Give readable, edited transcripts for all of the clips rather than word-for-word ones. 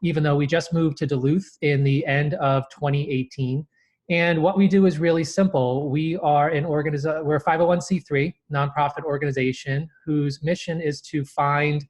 even though we just moved to Duluth in the end of 2018. And what we do is really simple. We are we're a 501c3 nonprofit organization whose mission is to find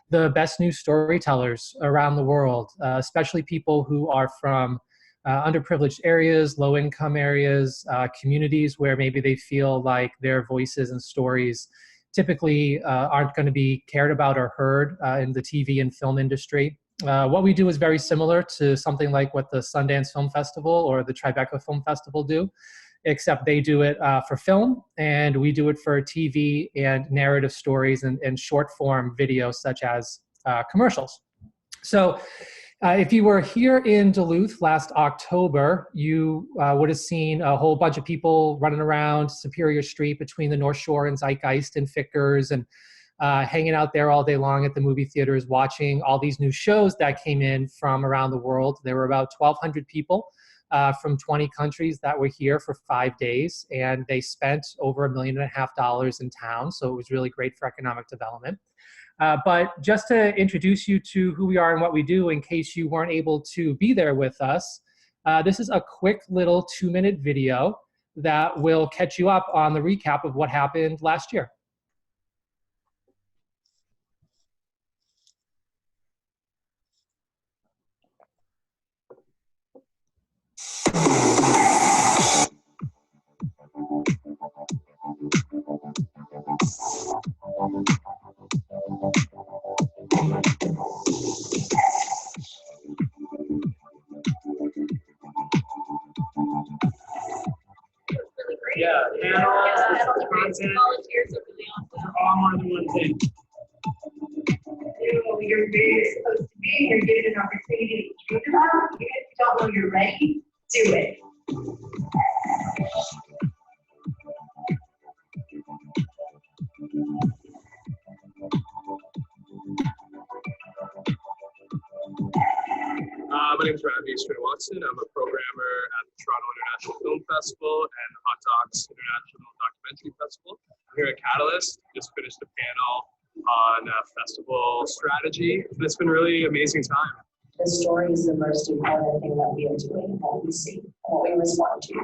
the best news storytellers around the world, especially people who are from underprivileged areas, low-income areas, communities where maybe they feel like their voices and stories typically aren't going to be cared about or heard in the TV and film industry. What we do is very similar to something like what the Sundance Film Festival or the Tribeca Film Festival do, except they do it for film, and we do it for TV and narrative stories and short form videos such as commercials. So if you were here in Duluth last October, you would have seen a whole bunch of people running around Superior Street between the North Shore and Zeitgeist and Fickers, and hanging out there all day long at the movie theaters, watching all these new shows that came in from around the world. There were about 1,200 people from 20 countries that were here for 5 days, and they spent over $1.5 million in town, so it was really great for economic development. But just to introduce you to who we are and what we do, in case you weren't able to be there with us, this is a quick little 2-minute video that will catch you up on the recap of what happened last year. Yeah, panels, content, volunteers are really awesome. All more than one thing. You're where you're supposed to be, you're given an opportunity to do that. Even if you don't know you're ready, do it. My name is Ravi Srinivasan. I'm a programmer at the Toronto International Film Festival and the Hot Docs International Documentary Festival. I'm here at Catalyst. Just finished a panel on festival strategy. It's been a really amazing time. The story is the most important thing that we are doing, what we see, what we respond to.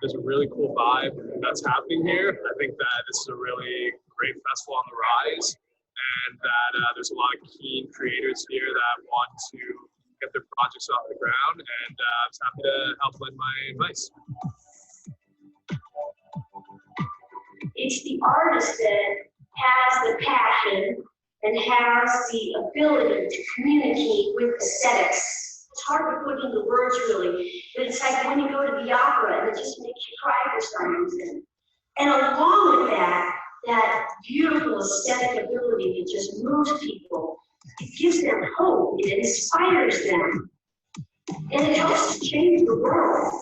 There's a really cool vibe that's happening here. I think that this is a really great festival on the rise, and that there's a lot of keen creators here that want to get their projects off the ground, and I was happy to help lend my advice. It's the artist that has the passion and has the ability to communicate with aesthetics. It's hard to put into words really, but it's like when you go to the opera and it just makes you cry for some reason. And along with that, that beautiful aesthetic ability that just moves people, it gives them hope, it inspires them, and it helps to change the world.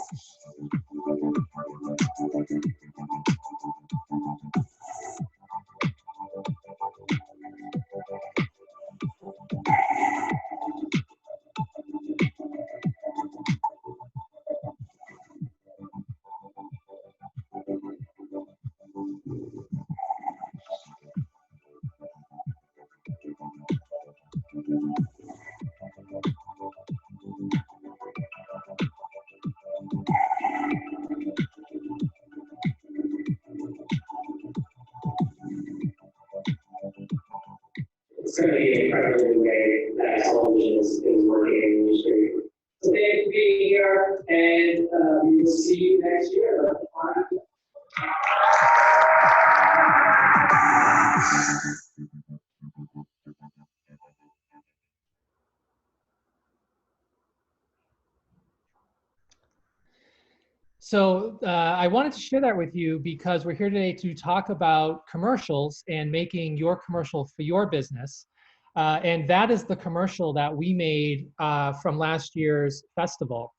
It's going to be an incredible way that television is working in the industry. So thank you for being here, and we will see you next year. So I wanted to share that with you because we're here today to talk about commercials and making your commercial for your business. And that is the commercial that we made from last year's festival.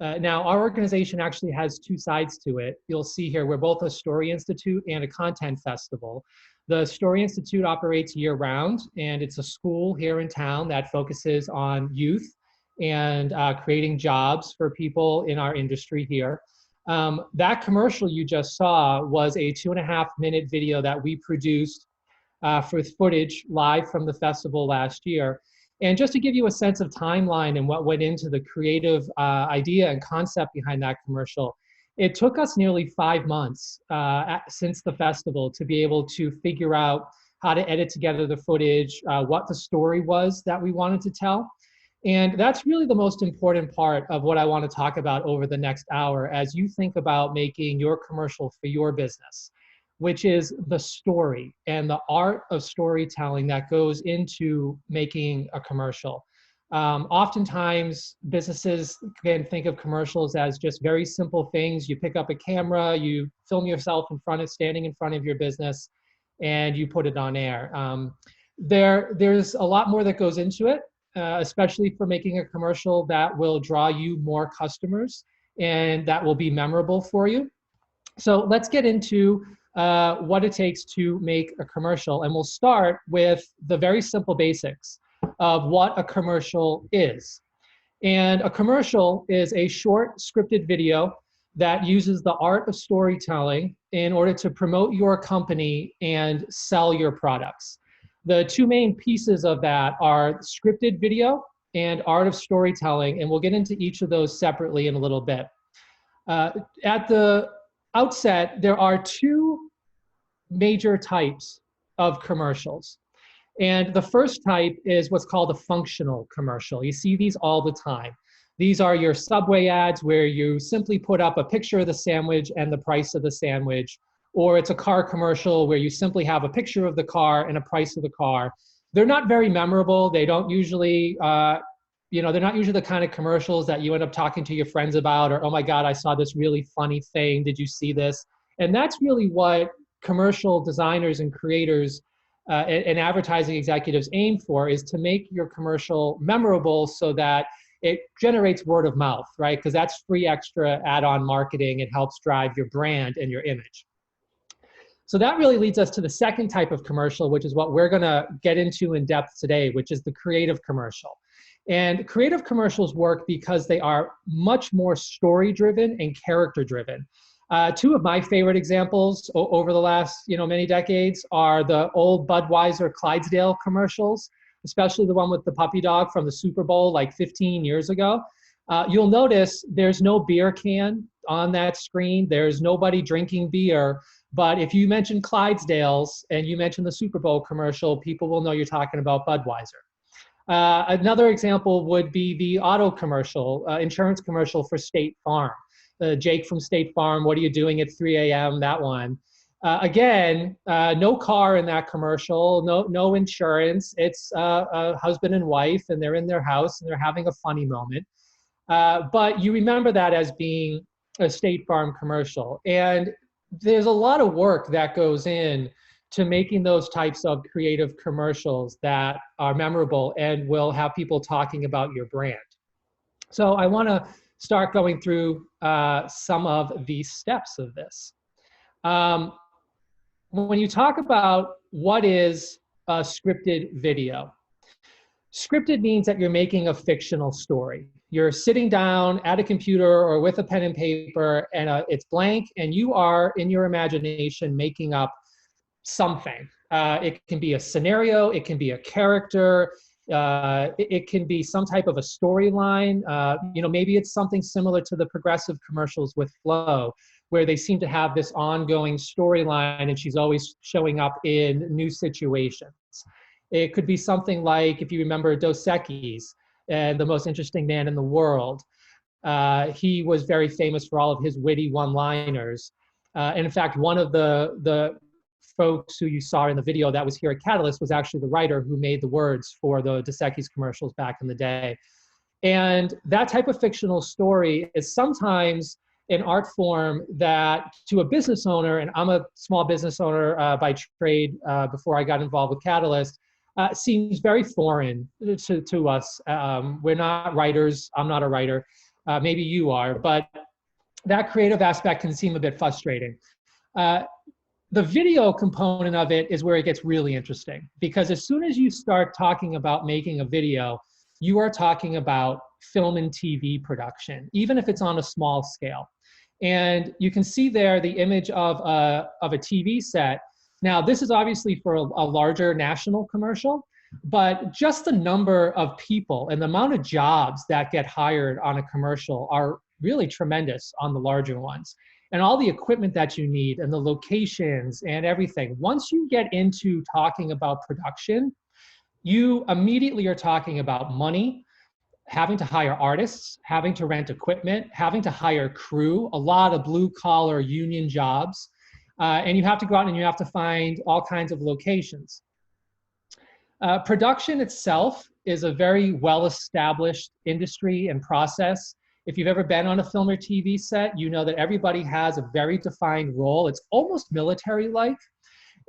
Now, our organization actually has two sides to it. You'll see here, we're both a Story Institute and a content festival. The Story Institute operates year-round, and it's a school here in town that focuses on youth and creating jobs for people in our industry here. That commercial you just saw was a 2.5-minute video that we produced for footage live from the festival last year. And just to give you a sense of timeline and what went into the creative idea and concept behind that commercial, it took us nearly 5 months since the festival to be able to figure out how to edit together the footage, what the story was that we wanted to tell. And that's really the most important part of what I want to talk about over the next hour as you think about making your commercial for your business, which is the story and the art of storytelling that goes into making a commercial. Oftentimes, businesses can think of commercials as just very simple things. You pick up a camera, you film yourself standing in front of your business, and you put it on air. There's a lot more that goes into it, especially for making a commercial that will draw you more customers and that will be memorable for you. So let's get into what it takes to make a commercial. And we'll start with the very simple basics of what a commercial is. And a commercial is a short scripted video that uses the art of storytelling in order to promote your company and sell your products. The two main pieces of that are scripted video and art of storytelling, and we'll get into each of those separately in a little bit. At the outset, there are two major types of commercials. And the first type is what's called a functional commercial. You see these all the time. These are your Subway ads where you simply put up a picture of the sandwich and the price of the sandwich. Or it's a car commercial where you simply have a picture of the car and a price of the car. They're not very memorable. They don't usually, they're not usually the kind of commercials that you end up talking to your friends about, or, oh my God, I saw this really funny thing. Did you see this? And that's really what commercial designers and creators and advertising executives aim for, is to make your commercial memorable so that it generates word of mouth, right? Because that's free extra add-on marketing. It helps drive your brand and your image. So that really leads us to the second type of commercial, which is what we're going to get into in depth today, which is the creative commercial. And creative commercials work because they are much more story-driven and character-driven. Two of my favorite examples over the last many decades are the old Budweiser Clydesdale commercials, especially the one with the puppy dog from the Super Bowl like 15 years ago. You'll notice there's no beer can on that screen. There's nobody drinking beer. But if you mention Clydesdales and you mention the Super Bowl commercial, people will know you're talking about Budweiser. Another example would be the auto commercial, insurance commercial for State Farm. Jake from State Farm, what are you doing at 3 a.m., that one. Again, no car in that commercial, no insurance. It's a husband and wife, and they're in their house, and they're having a funny moment. But you remember that as being a State Farm commercial. And there's a lot of work that goes in to making those types of creative commercials that are memorable and will have people talking about your brand. So I want to start going through some of the steps of this. When you talk about what is a scripted video, scripted means that you're making a fictional story. You're sitting down at a computer or with a pen and paper, and it's blank, and you are, in your imagination, making up something. It can be a scenario, it can be a character, it can be some type of a storyline. Maybe it's something similar to the Progressive commercials with Flo, where they seem to have this ongoing storyline, and she's always showing up in new situations. It could be something like, if you remember Dos Equis, and the most interesting man in the world. He was very famous for all of his witty one-liners. And in fact, one of the folks who you saw in the video that was here at Catalyst was actually the writer who made the words for the Dos Equis commercials back in the day. And that type of fictional story is sometimes an art form that, to a business owner, and I'm a small business owner by trade before I got involved with Catalyst, seems very foreign to us. We're not writers. I'm not a writer. Maybe you are, but that creative aspect can seem a bit frustrating. The video component of it is where it gets really interesting, because as soon as you start talking about making a video, you are talking about film and TV production, even if it's on a small scale. And you can see there the image of a TV set. Now, this is obviously for a larger national commercial, but just the number of people and the amount of jobs that get hired on a commercial are really tremendous on the larger ones. And all the equipment that you need and the locations and everything. Once you get into talking about production, you immediately are talking about money, having to hire artists, having to rent equipment, having to hire crew, a lot of blue collar union jobs. And you have to go out and you have to find all kinds of locations. Production itself is a very well-established industry and process. If you've ever been on a film or TV set, you know that everybody has a very defined role. It's almost military-like.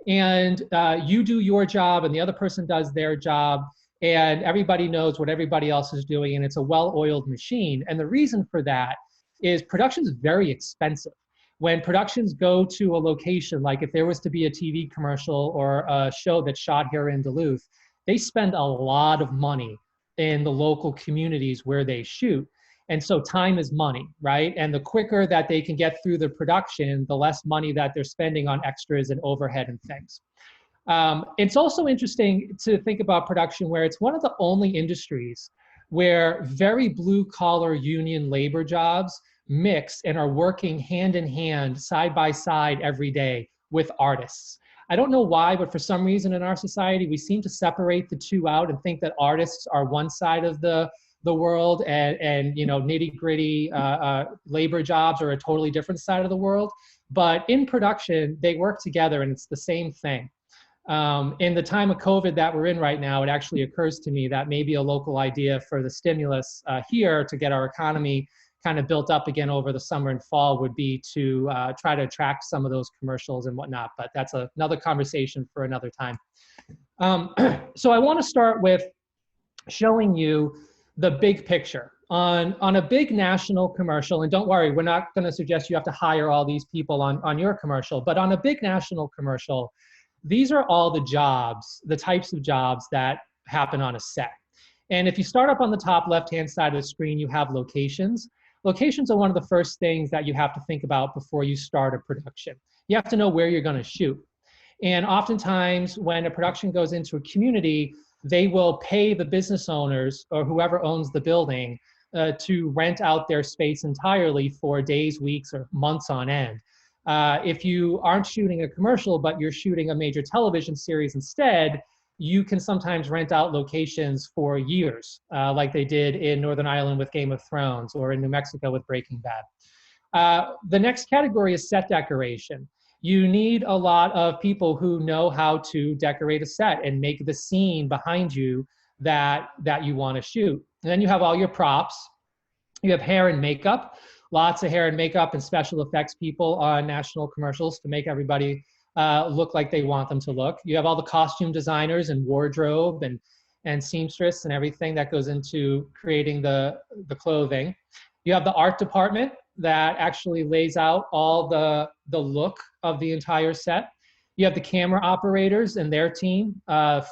And you do your job and the other person does their job, and everybody knows what everybody else is doing, and it's a well-oiled machine. And the reason for that is production is very expensive. When productions go to a location, like if there was to be a TV commercial or a show that's shot here in Duluth, they spend a lot of money in the local communities where they shoot. And so time is money, right? And the quicker that they can get through the production, the less money that they're spending on extras and overhead and things. It's also interesting to think about production where it's one of the only industries where very blue collar union labor jobs mix and are working hand in hand, side by side every day with artists. I don't know why, but for some reason in our society, we seem to separate the two out and think that artists are one side of the world and you know, nitty gritty labor jobs are a totally different side of the world. But in production, they work together and it's the same thing. In the time of COVID that we're in right now, it actually occurs to me that maybe a local idea for the stimulus here to get our economy kind of built up again over the summer and fall would be to try to attract some of those commercials and whatnot, but that's another conversation for another time. So I want to start with showing you the big picture. On a big national commercial, and don't worry, we're not going to suggest you have to hire all these people on your commercial, but on a big national commercial, these are all the jobs, the types of jobs that happen on a set. And if you start up on the top left-hand side of the screen, you have locations. Locations are one of the first things that you have to think about before you start a production. You have to know where you're going to shoot. And oftentimes when a production goes into a community, they will pay the business owners or whoever owns the building to rent out their space entirely for days, weeks, or months on end. If you aren't shooting a commercial, but you're shooting a major television series instead, you can sometimes rent out locations for years, like they did in Northern Ireland with Game of Thrones or in New Mexico with Breaking Bad. The next category is set decoration. You need a lot of people who know how to decorate a set and make the scene behind you that you want to shoot. And then you have all your props. You have hair and makeup. Lots of hair and makeup and special effects people on national commercials to make everybody look like they want them to look. You have all the costume designers and wardrobe and seamstress and everything that goes into creating the clothing. You have the art department that actually lays out all the look of the entire set. You have the camera operators and their team,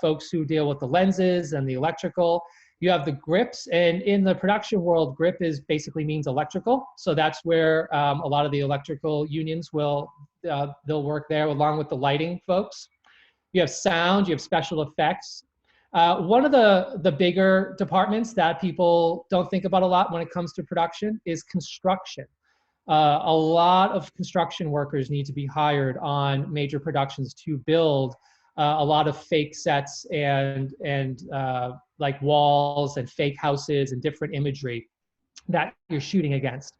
folks who deal with the lenses and the electrical. You have the grips, and in the production world, grip basically means electrical. So that's where a lot of the electrical unions they'll work there along with the lighting folks. You have sound, you have special effects. One of the bigger departments that people don't think about a lot when it comes to production is construction. A lot of construction workers need to be hired on major productions to build a lot of fake sets and like walls and fake houses and different imagery that you're shooting against.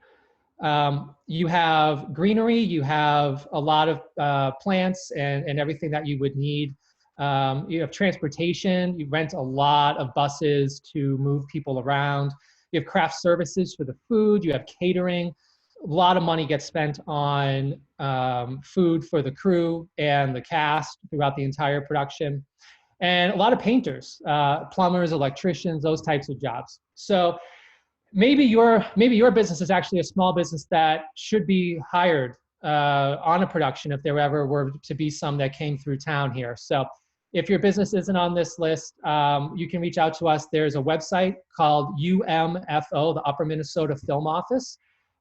You have greenery, you have a lot of plants and everything that you would need. You have transportation, you rent a lot of buses to move people around. You have craft services for the food, you have catering. A lot of money gets spent on food for the crew and the cast throughout the entire production. And a lot of painters, plumbers, electricians, those types of jobs. So maybe your business is actually a small business that should be hired on a production if there ever were to be some that came through town here. So if your business isn't on this list, you can reach out to us. There's a website called UMFO, the Upper Minnesota Film Office,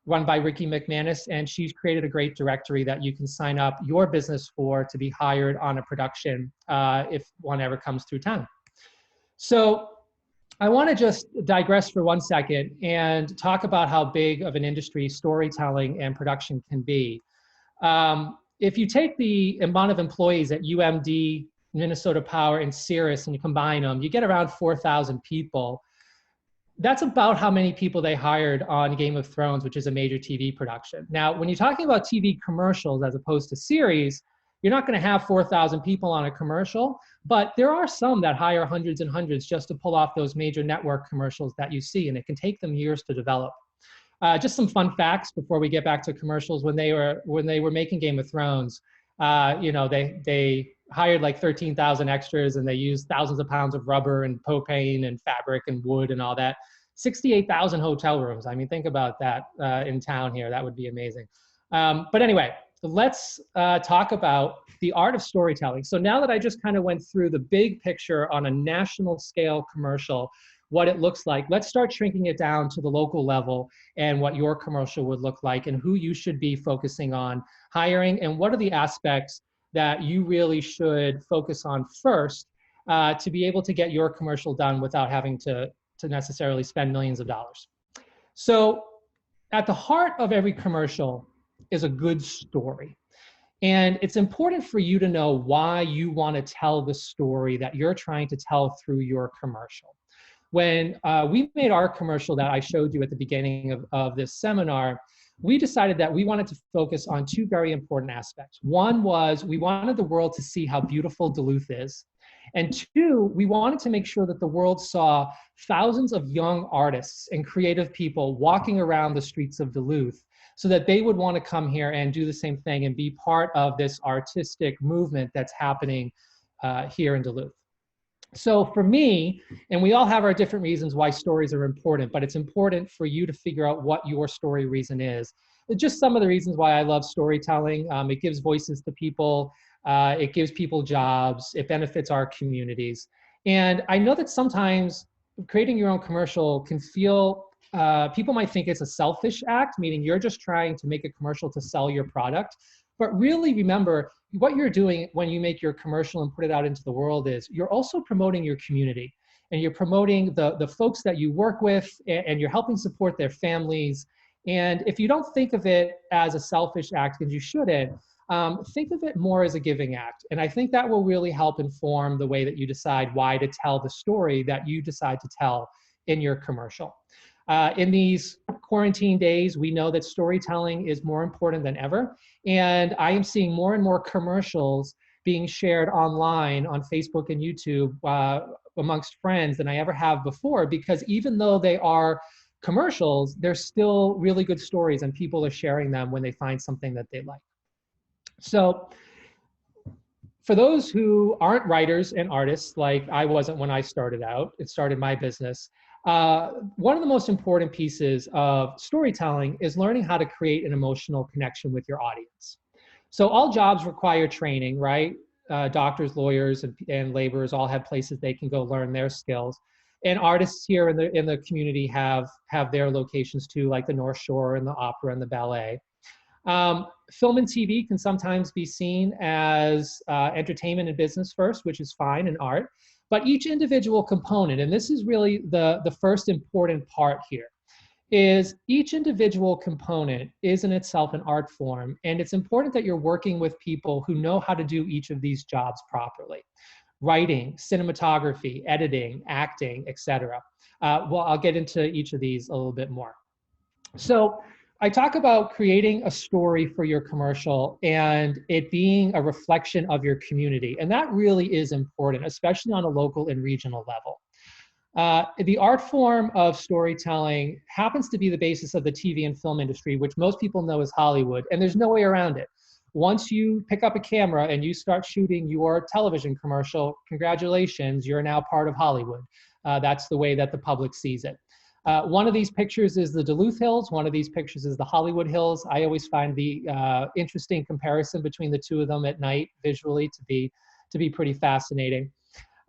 run by Ricky McManus, and she's created a great directory that you can sign up your business for to be hired on a production if one ever comes through town. So I want to just digress for 1 second and talk about how big of an industry storytelling and production can be. If you take the amount of employees at UMD, Minnesota Power, and Cirrus, and you combine them, you get around 4,000 people. That's about how many people they hired on Game of Thrones, which is a major TV production. Now, when you're talking about TV commercials as opposed to series, you're not going to have 4,000 people on a commercial, but there are some that hire hundreds and hundreds just to pull off those major network commercials that you see, and it can take them years to develop. Just some fun facts before we get back to commercials. When they were making Game of Thrones, you know, they hired like 13,000 extras, and they used thousands of pounds of rubber and propane and fabric and wood and all that. 68,000 hotel rooms. I mean, think about that in town here. That would be amazing. But anyway, let's talk about the art of storytelling. So now that I just kind of went through the big picture on a national scale commercial, what it looks like, let's start shrinking it down to the local level and what your commercial would look like and who you should be focusing on hiring and what are the aspects that you really should focus on first to be able to get your commercial done without having to necessarily spend millions of dollars. So at the heart of every commercial is a good story. And it's important for you to know why you want to tell the story that you're trying to tell through your commercial. When we made our commercial that I showed you at the beginning of this seminar, we decided that we wanted to focus on two very important aspects. One was we wanted the world to see how beautiful Duluth is. And two, we wanted to make sure that the world saw thousands of young artists and creative people walking around the streets of Duluth so that they would want to come here and do the same thing and be part of this artistic movement that's happening here in Duluth. So for me, and we all have our different reasons why stories are important, but it's important for you to figure out what your story reason is. Just some of the reasons why I love storytelling. It gives voices to people. It gives people jobs. It benefits our communities. And I know that sometimes creating your own commercial can feel, people might think it's a selfish act, meaning you're just trying to make a commercial to sell your product. But really remember, what you're doing when you make your commercial and put it out into the world is you're also promoting your community. And you're promoting the folks that you work with, and you're helping support their families. And if you don't think of it as a selfish act, because you shouldn't, think of it more as a giving act. And I think that will really help inform the way that you decide why to tell the story that you decide to tell in your commercial. In these quarantine days, we know that storytelling is more important than ever. And I am seeing more and more commercials being shared online on Facebook and YouTube amongst friends than I ever have before, because even though they are commercials, they're still really good stories and people are sharing them when they find something that they like. So for those who aren't writers and artists, like I wasn't when I started out, it started my business, one of the most important pieces of storytelling is learning how to create an emotional connection with your audience. So all jobs require training, right? Doctors, lawyers, and laborers all have places they can go learn their skills. And artists here in the community have their locations too, like the North Shore and the opera and the ballet. Film and TV can sometimes be seen as entertainment and business first, which is fine, and art. But each individual component, and this is really the first important part here, is each individual component is in itself an art form. And it's important that you're working with people who know how to do each of these jobs properly. Writing, cinematography, editing, acting, etc. Well, I'll get into each of these a little bit more. So I talk about creating a story for your commercial and it being a reflection of your community. And that really is important, especially on a local and regional level. The art form of storytelling happens to be the basis of the TV and film industry, which most people know as Hollywood, and there's no way around it. Once you pick up a camera and you start shooting your television commercial, congratulations, you're now part of Hollywood. That's the way that the public sees it. One of these pictures is the Duluth Hills. One of these pictures is the Hollywood Hills. I always find the interesting comparison between the two of them at night visually to be pretty fascinating.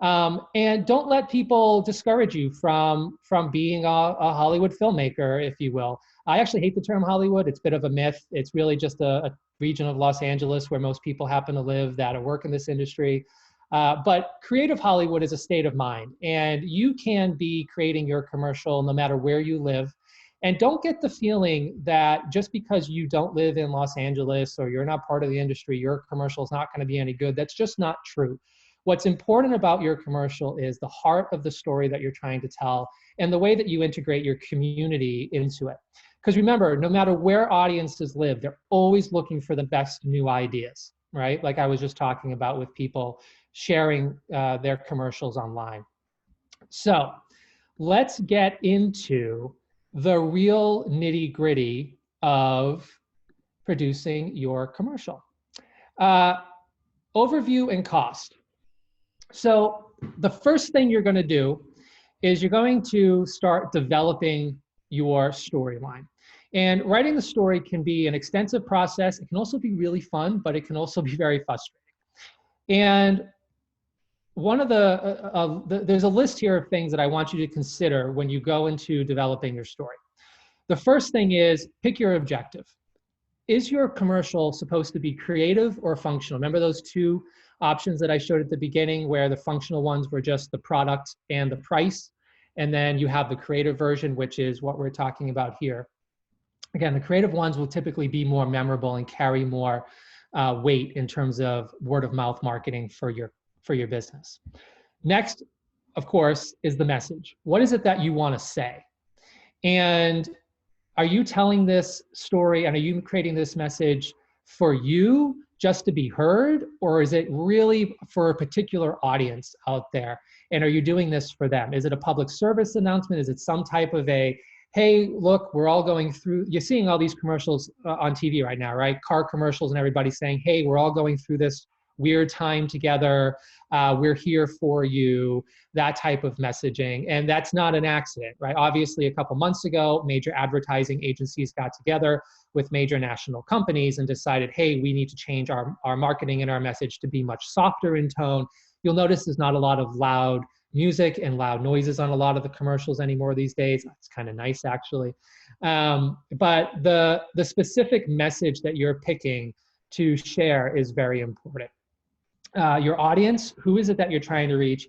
And don't let people discourage you from being a Hollywood filmmaker, if you will. I actually hate the term Hollywood. It's a bit of a myth. It's really just a region of Los Angeles where most people happen to live that work in this industry. But creative Hollywood is a state of mind, and you can be creating your commercial no matter where you live. And don't get the feeling that just because you don't live in Los Angeles or you're not part of the industry, your commercial is not going to be any good. That's just not true. What's important about your commercial is the heart of the story that you're trying to tell and the way that you integrate your community into it. Because remember, no matter where audiences live, they're always looking for the best new ideas, right? Like I was just talking about with people sharing their commercials online. So let's get into the real nitty-gritty of producing your commercial. Overview and cost. So the first thing you're going to do is you're going to start developing your storyline. And writing the story can be an extensive process. It can also be really fun, but it can also be very frustrating. And one of there's a list here of things that I want you to consider when you go into developing your story. The first thing is pick your objective. Is your commercial supposed to be creative or functional? Remember those two options that I showed at the beginning where the functional ones were just the product and the price, and then you have the creative version, which is what we're talking about here. Again, the creative ones will typically be more memorable and carry more weight in terms of word of mouth marketing for your business. Next, of course, is the message. What is it that you want to say? And are you telling this story and are you creating this message for you just to be heard, or is it really for a particular audience out there? And are you doing this for them? Is it a public service announcement? Is it some type of a, hey, look, we're all going through, you're seeing all these commercials on TV right now, right? Car commercials and everybody saying, hey, we're all going through this weird time together. We're here for you, that type of messaging. And that's not an accident, right? Obviously, a couple months ago, major advertising agencies got together with major national companies and decided, hey, we need to change our marketing and our message to be much softer in tone. You'll notice there's not a lot of loud music and loud noises on a lot of the commercials anymore these days. It's kind of nice, actually. But the specific message that you're picking to share is very important. Your audience, who is it that you're trying to reach?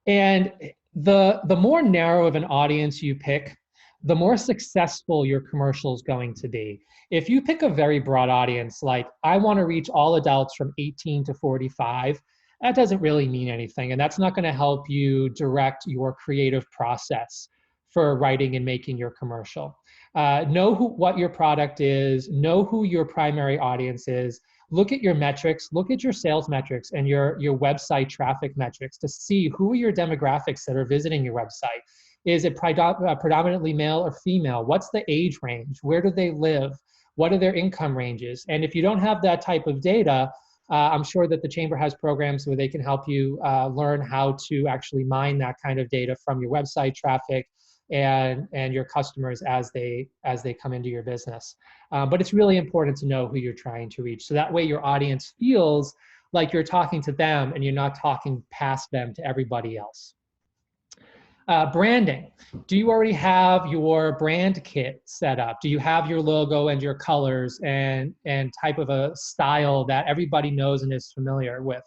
And the more narrow of an audience you pick, the more successful your commercial is going to be. If you pick a very broad audience, like I want to reach all adults from 18 to 45, that doesn't really mean anything. And that's not going to help you direct your creative process for writing and making your commercial. Know what your product is, know who your primary audience is. Look at your metrics, look at your sales metrics and your website traffic metrics to see who are your demographics that are visiting your website. Is it predominantly male or female? What's the age range? Where do they live? What are their income ranges? And if you don't have that type of data, I'm sure that the Chamber has programs where they can help you learn how to actually mine that kind of data from your website traffic and your customers as they come into your business. But it's really important to know who you're trying to reach. So that way your audience feels like you're talking to them and you're not talking past them to everybody else. Branding. Do you already have your brand kit set up? Do you have your logo and your colors and type of a style that everybody knows and is familiar with?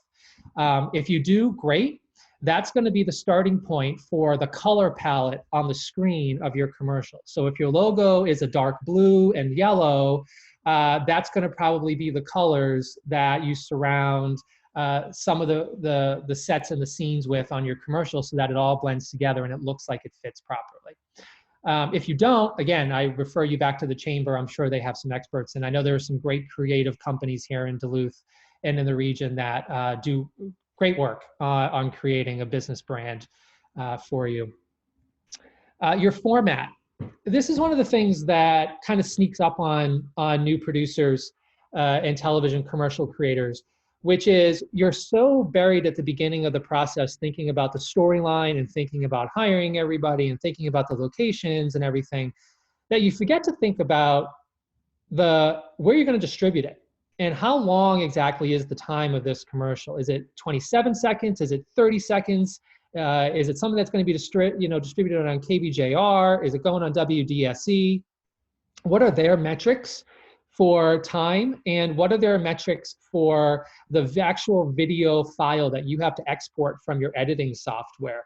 If you do, great. That's going to be the starting point for the color palette on the screen of your commercial. So if your logo is a dark blue and yellow, that's going to probably be the colors that you surround some of the sets and the scenes with on your commercial so that it all blends together and it looks like it fits properly. If you don't, again, I refer you back to the Chamber. I'm sure they have some experts, and I know there are some great creative companies here in Duluth and in the region that do great work on creating a business brand for you. Your format. This is one of the things that kind of sneaks up on new producers and television commercial creators, which is you're so buried at the beginning of the process thinking about the storyline and thinking about hiring everybody and thinking about the locations and everything that you forget to think about where you're going to distribute it. And how long exactly is the time of this commercial? Is it 27 seconds? Is it 30 seconds? Is it something that's going to be distributed on KBJR? Is it going on WDSE? What are their metrics for time, and what are their metrics for the actual video file that you have to export from your editing software.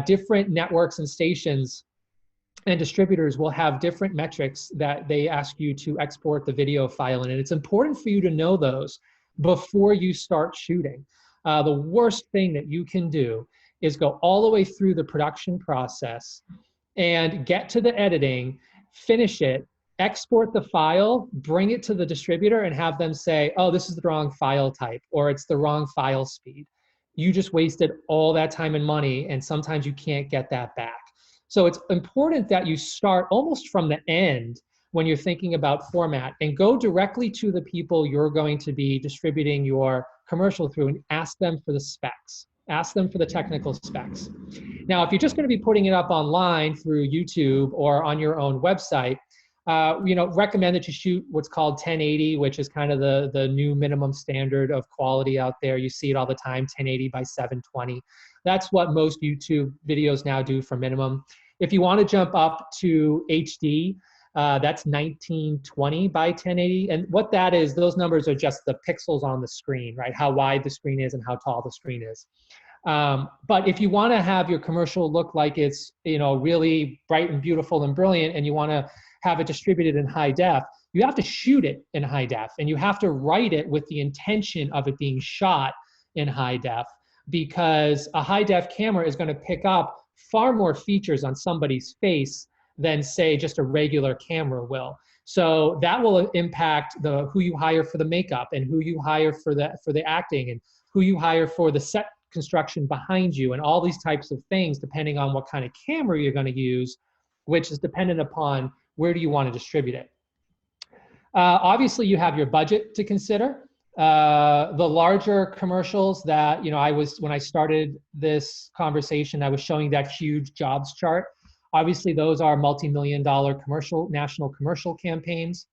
Different networks and stations and distributors will have different metrics that they ask you to export the video file in, and it's important for you to know those before you start shooting. The worst thing that you can do is go all the way through the production process and get to the editing, finish it, export the file, bring it to the distributor, and have them say, oh, this is the wrong file type, or it's the wrong file speed. You just wasted all that time and money, and sometimes you can't get that back. So it's important that you start almost from the end when you're thinking about format, and go directly to the people you're going to be distributing your commercial through and ask them for the specs. Ask them for the technical specs. Now, if you're just going to be putting it up online through YouTube or on your own website, recommend that you shoot what's called 1080, which is kind of the new minimum standard of quality out there. You see it all the time, 1080 by 720. That's what most YouTube videos now do for minimum. If you want to jump up to HD, that's 1920 by 1080. And what that is, those numbers are just the pixels on the screen, right? How wide the screen is and how tall the screen is. But if you want to have your commercial look like it's, really bright and beautiful and brilliant, and you want to have it distributed in high def, you have to shoot it in high def, and you have to write it with the intention of it being shot in high def, because a high def camera is going to pick up far more features on somebody's face than, say, just a regular camera will. So that will impact who you hire for the makeup, and who you hire for the acting, and who you hire for the set construction behind you, and all these types of things, depending on what kind of camera you're going to use, which is dependent upon where do you want to distribute it. Obviously, you have your budget to consider. The larger commercials that, when I started this conversation, I was showing that huge jobs chart. Obviously, those are multi-million-dollar national commercial campaigns.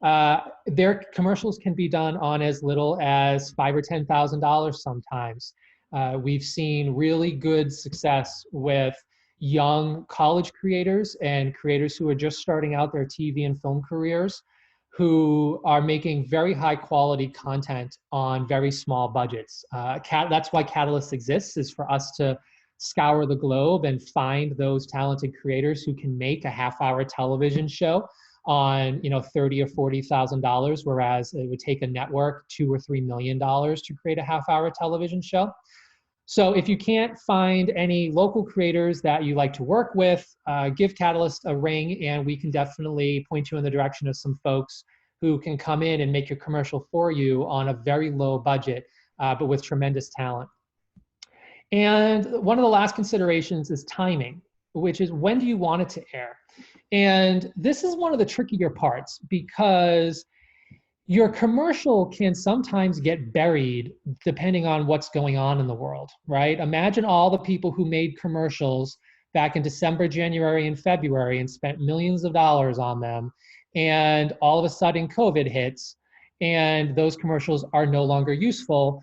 Their commercials can be done on as little as $5,000 or $10,000 sometimes. We've seen really good success with young college creators and creators who are just starting out their TV and film careers, who are making very high quality content on very small budgets. That's why Catalyst exists, is for us to scour the globe and find those talented creators who can make a half-hour television show on $30,000 or $40,000, whereas it would take a network $2 or $3 million to create a half-hour television show. So if you can't find any local creators that you like to work with, give Catalyst a ring, and we can definitely point you in the direction of some folks who can come in and make your commercial for you on a very low budget, but with tremendous talent. And one of the last considerations is timing, which is when do you want it to air? And this is one of the trickier parts, because your commercial can sometimes get buried depending on what's going on in the world, right? Imagine all the people who made commercials back in December, January, and February and spent millions of dollars on them, and all of a sudden COVID hits, and those commercials are no longer useful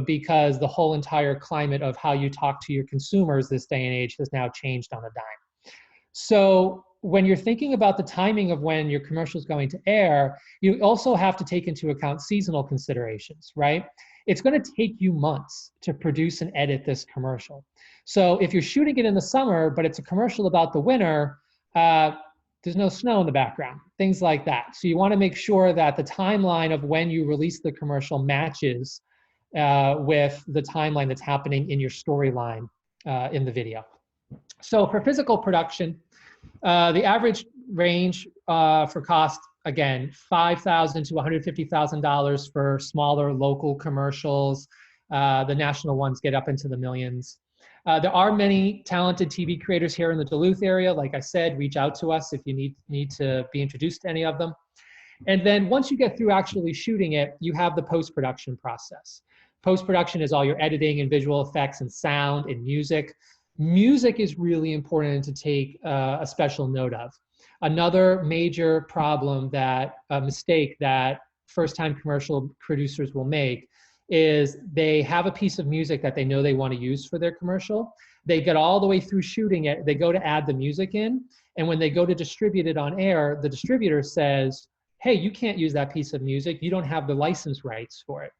because the whole entire climate of how you talk to your consumers this day and age has now changed on a dime. So when you're thinking about the timing of when your commercial is going to air, you also have to take into account seasonal considerations, right? It's going to take you months to produce and edit this commercial. So if you're shooting it in the summer, but it's a commercial about the winter, there's no snow in the background, things like that. So you want to make sure that the timeline of when you release the commercial matches with the timeline that's happening in your storyline in the video. So for physical production, the average range for cost, again, $5,000 to $150,000 for smaller local commercials. The national ones get up into the millions. There are many talented TV creators here in the Duluth area. Like I said, reach out to us if you need to be introduced to any of them. And then once you get through actually shooting it, you have the post-production process. Post-production is all your editing and visual effects and sound and music. Music is really important to take a special note of. Another major problem mistake that first-time commercial producers will make is they have a piece of music that they know they want to use for their commercial. They get all the way through shooting it, they go to add the music in, and when they go to distribute it on air, the distributor says, hey, you can't use that piece of music. You don't have the license rights for it.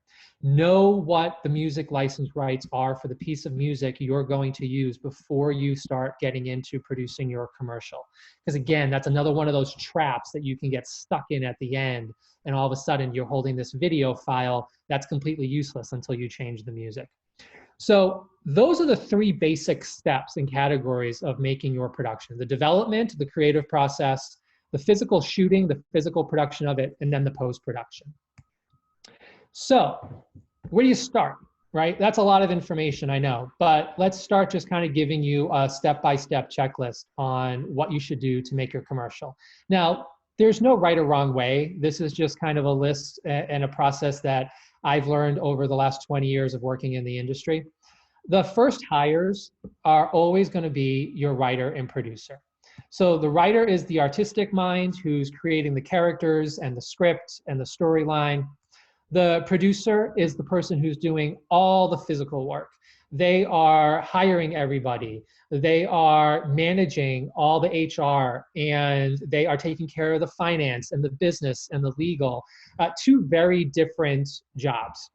Know what the music license rights are for the piece of music you're going to use before you start getting into producing your commercial. Because again, that's another one of those traps that you can get stuck in at the end, and all of a sudden you're holding this video file that's completely useless until you change the music. So those are the three basic steps and categories of making your production: the development, the creative process, the physical shooting, the physical production of it, and then the post-production. So where do you start, right? That's a lot of information, I know, but let's start just kind of giving you a step-by-step checklist on what you should do to make your commercial. Now, there's no right or wrong way. This is just kind of a list and a process that I've learned over the last 20 years of working in the industry. The first hires are always going to be your writer and producer. So the writer is the artistic mind who's creating the characters and the script and the storyline. The producer is the person who's doing all the physical work. They are hiring everybody. They are managing all the HR, and they are taking care of the finance and the business and the legal. Two very different jobs.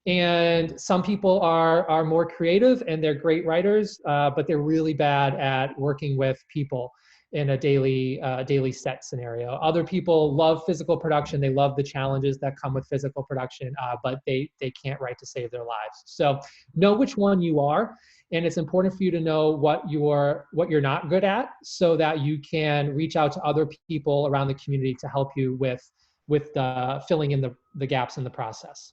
And some people are more creative and they're great writers, but they're really bad at working with people in a daily set scenario. Other people love physical production. They love the challenges that come with physical production, but they can't write to save their lives. So know which one you are, and it's important for you to know what you're not good at, so that you can reach out to other people around the community to help you with filling in the gaps in the process.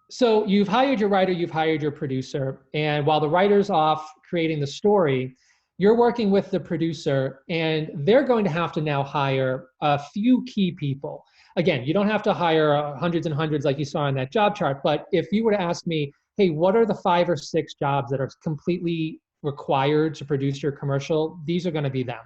So you've hired your writer, you've hired your producer, and while the writer's off creating the story, you're working with the producer, and they're going to have to now hire a few key people. Again, you don't have to hire hundreds and hundreds like you saw on that job chart, but if you were to ask me, hey, what are the 5 or 6 jobs that are completely required to produce your commercial? These are going to be them.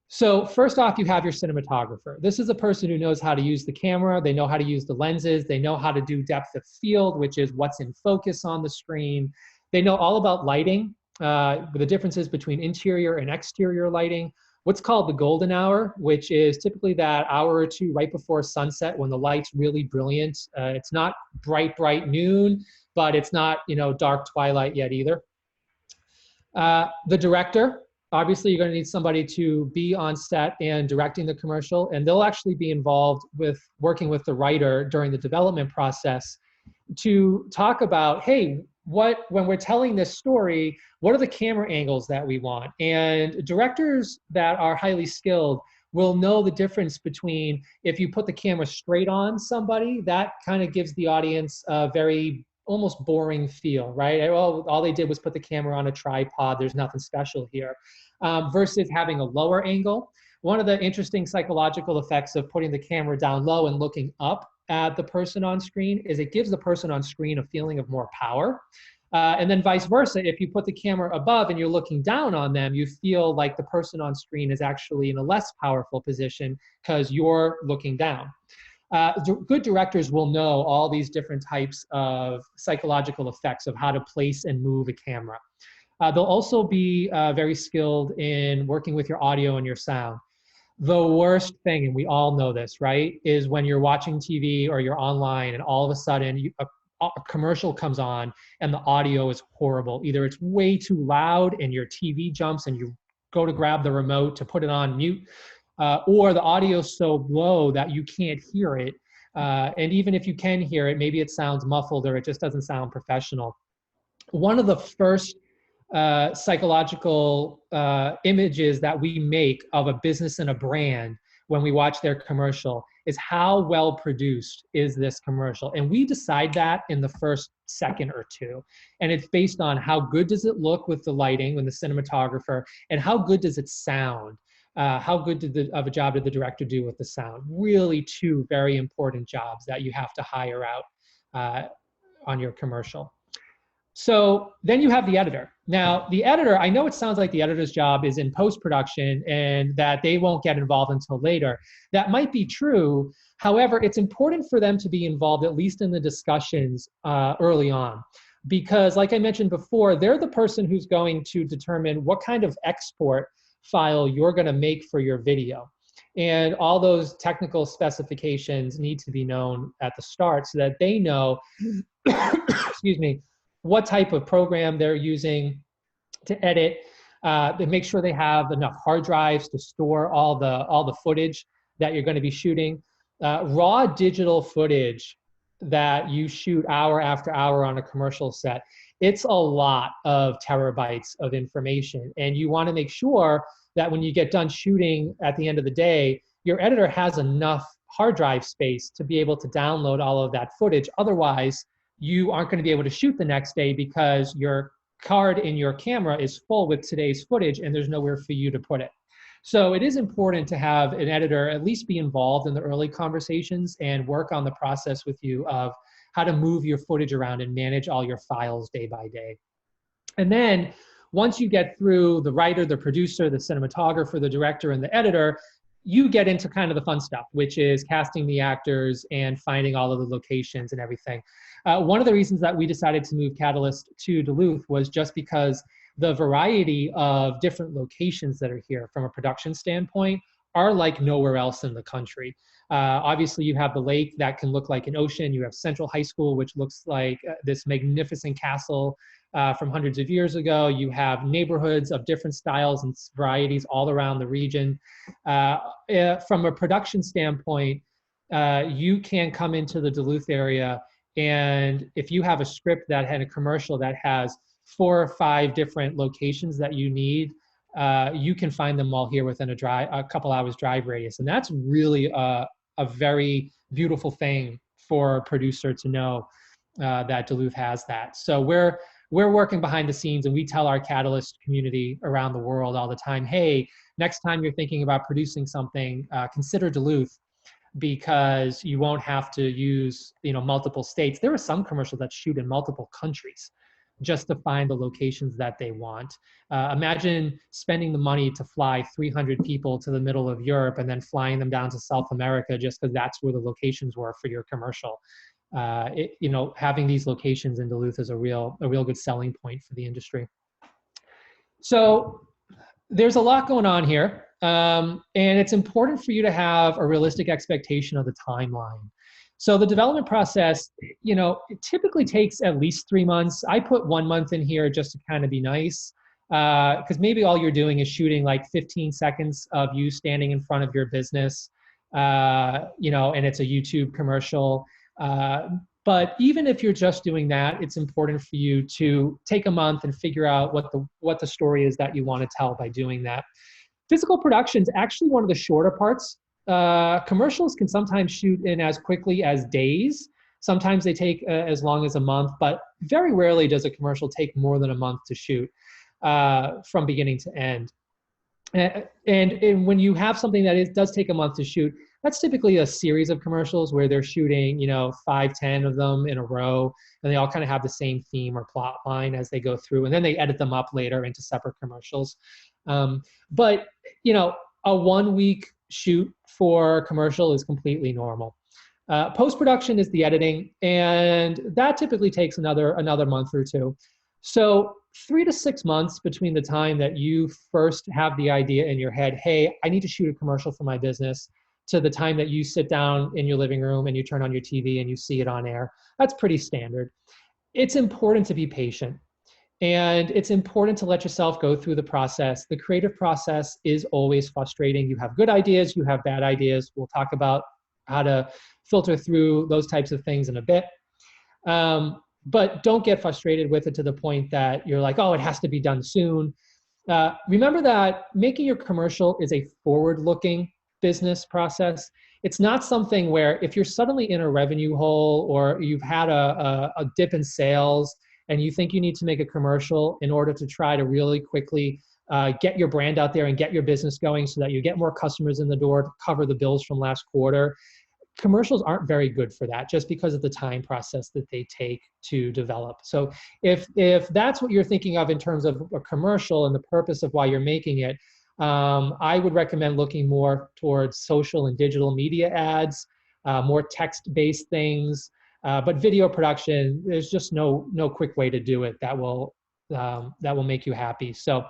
So first off, you have your cinematographer. This is a person who knows how to use the camera. They know how to use the lenses. They know how to do depth of field, which is what's in focus on the screen. They know all about lighting, the differences between interior and exterior lighting, what's called the golden hour, which is typically that hour or two right before sunset when the light's really brilliant. It's not bright noon, but it's not, dark twilight yet either. The director, obviously you're going to need somebody to be on set and directing the commercial, and they'll actually be involved with working with the writer during the development process to talk about, hey, when we're telling this story, what are the camera angles that we want? And directors that are highly skilled will know the difference between, if you put the camera straight on somebody, that kind of gives the audience a very almost boring feel, right? Well, all they did was put the camera on a tripod. There's nothing special here. Versus having a lower angle. One of the interesting psychological effects of putting the camera down low and looking up at the person on screen is it gives the person on screen a feeling of more power. And then vice versa, if you put the camera above and you're looking down on them, you feel like the person on screen is actually in a less powerful position because you're looking down. Good directors will know all these different types of psychological effects of how to place and move a camera. They'll also be very skilled in working with your audio and your sound. The worst thing, and we all know this, right, is when you're watching TV or you're online and all of a sudden a commercial comes on and the audio is horrible. Either it's way too loud and your TV jumps and you go to grab the remote to put it on mute, or the audio is so low that you can't hear it. And even if you can hear it, maybe it sounds muffled or it just doesn't sound professional. One of the first psychological images that we make of a business and a brand when we watch their commercial is how well produced is this commercial. And we decide that in the first second or two. And it's based on how good does it look with the lighting, with the cinematographer, and how good does it sound? How good of a job did the director do with the sound? Really two very important jobs that you have to hire out on your commercial. So then you have the editor. Now, the editor, I know it sounds like the editor's job is in post-production and that they won't get involved until later. That might be true. However, it's important for them to be involved, at least in the discussions early on. Because like I mentioned before, they're the person who's going to determine what kind of export file you're going to make for your video. And all those technical specifications need to be known at the start so that they know, excuse me, what type of program they're using to edit. They make sure they have enough hard drives to store all the footage that you're going to be shooting. Raw digital footage that you shoot hour after hour on a commercial set, it's a lot of terabytes of information. And you want to make sure that when you get done shooting at the end of the day, your editor has enough hard drive space to be able to download all of that footage. Otherwise, you aren't going to be able to shoot the next day because your card in your camera is full with today's footage and there's nowhere for you to put it. So it is important to have an editor at least be involved in the early conversations and work on the process with you of how to move your footage around and manage all your files day by day. And then once you get through the writer, the producer, the cinematographer, the director, and the editor, you get into kind of the fun stuff, which is casting the actors and finding all of the locations and everything. One of the reasons that we decided to move Catalyst to Duluth was just because the variety of different locations that are here from a production standpoint are like nowhere else in the country. Obviously, you have the lake that can look like an ocean. You have Central High School, which looks like this magnificent castle from hundreds of years ago. You have neighborhoods of different styles and varieties all around the region. From a production standpoint, you can come into the Duluth area, and if you have a script that had a commercial that has 4 or 5 different locations that you need, you can find them all here within a couple hours drive radius. And that's really a very beautiful thing for a producer to know that Duluth has that. So we're working behind the scenes, and we tell our Catalyst community around the world all the time, hey, next time you're thinking about producing something, consider Duluth, because you won't have to use multiple states. There are some commercials that shoot in multiple countries just to find the locations that they want. Imagine spending the money to fly 300 people to the middle of Europe and then flying them down to South America just because that's where the locations were for your commercial. Having these locations in Duluth is a real good selling point for the industry. So there's a lot going on here, and it's important for you to have a realistic expectation of the timeline. So the development process, it typically takes at least 3 months. I put 1 month in here just to kind of be nice, because maybe all you're doing is shooting like 15 seconds of you standing in front of your business, and it's a YouTube commercial. But even if you're just doing that, it's important for you to take a month and figure out what the story is that you want to tell by doing that. Physical production is actually one of the shorter parts. Commercials can sometimes shoot in as quickly as days. Sometimes they take as long as a month, but very rarely does a commercial take more than a month to shoot from beginning to end. And when you have something that does take a month to shoot, that's typically a series of commercials where they're shooting, 5, 10 of them in a row, and they all kind of have the same theme or plot line as they go through, and then they edit them up later into separate commercials. But a 1 week shoot for a commercial is completely normal. Post-production is the editing, and that typically takes another month or two. So 3 to 6 months between the time that you first have the idea in your head, hey, I need to shoot a commercial for my business, to the time that you sit down in your living room and you turn on your TV and you see it on air. That's pretty standard. It's important to be patient, and it's important to let yourself go through the process. The creative process is always frustrating. You have good ideas, you have bad ideas. We'll talk about how to filter through those types of things in a bit. But don't get frustrated with it to the point that you're like, oh, it has to be done soon. Remember that making your commercial is a forward-looking business process. It's not something where if you're suddenly in a revenue hole or you've had a dip in sales and you think you need to make a commercial in order to try to really quickly get your brand out there and get your business going so that you get more customers in the door to cover the bills from last quarter. Commercials aren't very good for that, just because of the time process that they take to develop. So if that's what you're thinking of in terms of a commercial and the purpose of why you're making it, I would recommend looking more towards social and digital media ads, more text-based things. But video production, there's just no quick way to do it that will make you happy. So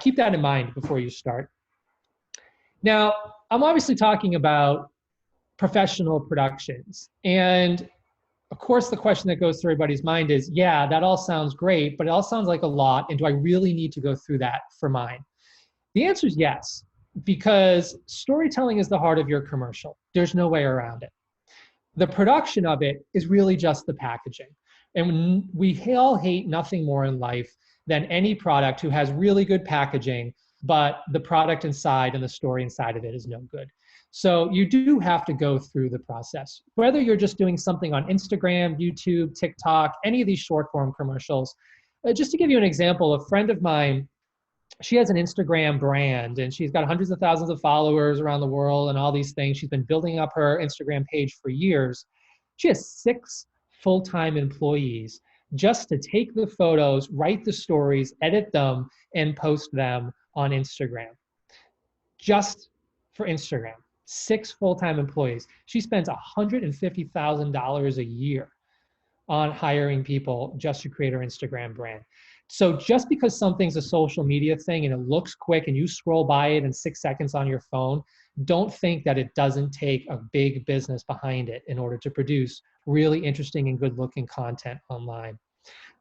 keep that in mind before you start. Now, I'm obviously talking about professional productions. And of course, the question that goes through everybody's mind is, yeah, that all sounds great, but it all sounds like a lot. And do I really need to go through that for mine? The answer is yes, because storytelling is the heart of your commercial. There's no way around it. The production of it is really just the packaging. And we all hate nothing more in life than any product who has really good packaging, but the product inside and the story inside of it is no good. So you do have to go through the process. Whether you're just doing something on Instagram, YouTube, TikTok, any of these short form commercials. Just to give you an example, a friend of mine, she has an Instagram brand and she's got hundreds of thousands of followers around the world and all these things. She's been building up her Instagram page for years. She has 6 full-time employees just to take the photos, write the stories, edit them, and post them on Instagram. Just for Instagram. 6 full-time employees. She spends $150,000 a year on hiring people just to create her Instagram brand. So just because something's a social media thing and it looks quick and you scroll by it in 6 seconds on your phone, don't think that it doesn't take a big business behind it in order to produce really interesting and good-looking content online.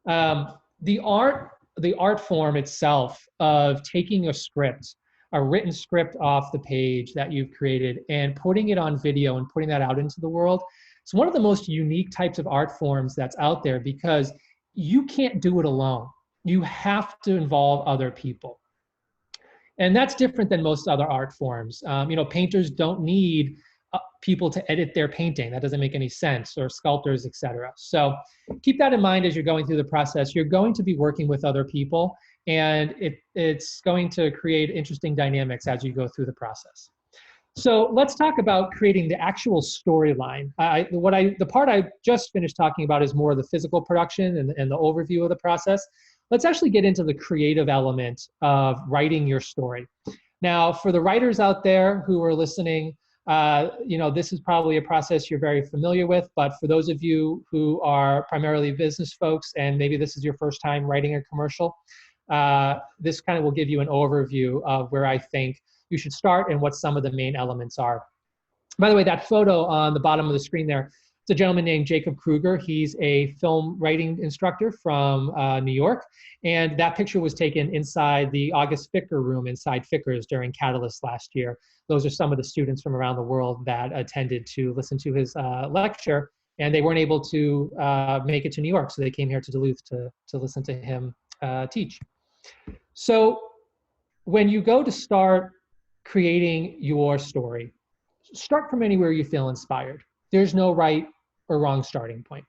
The art form itself of taking a script, a written script off the page that you've created and putting it on video and putting that out into the world. It's one of the most unique types of art forms that's out there because you can't do it alone. You have to involve other people. And that's different than most other art forms. Painters don't need people to edit their painting. That doesn't make any sense, or sculptors, etc. So keep that in mind as you're going through the process. You're going to be working with other people, and it's going to create interesting dynamics as you go through the process. So let's talk about creating the actual storyline. The part I just finished talking about is more the physical production and the overview of the process. Let's actually get into the creative element of writing your story. Now, for the writers out there who are listening, this is probably a process you're very familiar with, but for those of you who are primarily business folks and maybe this is your first time writing a commercial, this kind of will give you an overview of where I think you should start and what some of the main elements are. By the way, that photo on the bottom of the screen there, it's a gentleman named Jacob Kruger. He's a film writing instructor from New York. And that picture was taken inside the August Ficker room inside Ficker's during Catalyst last year. Those are some of the students from around the world that attended to listen to his lecture. And they weren't able to make it to New York, so they came here to Duluth to listen to him teach. So when you go to start creating your story, start from anywhere you feel inspired. There's no right or wrong starting point.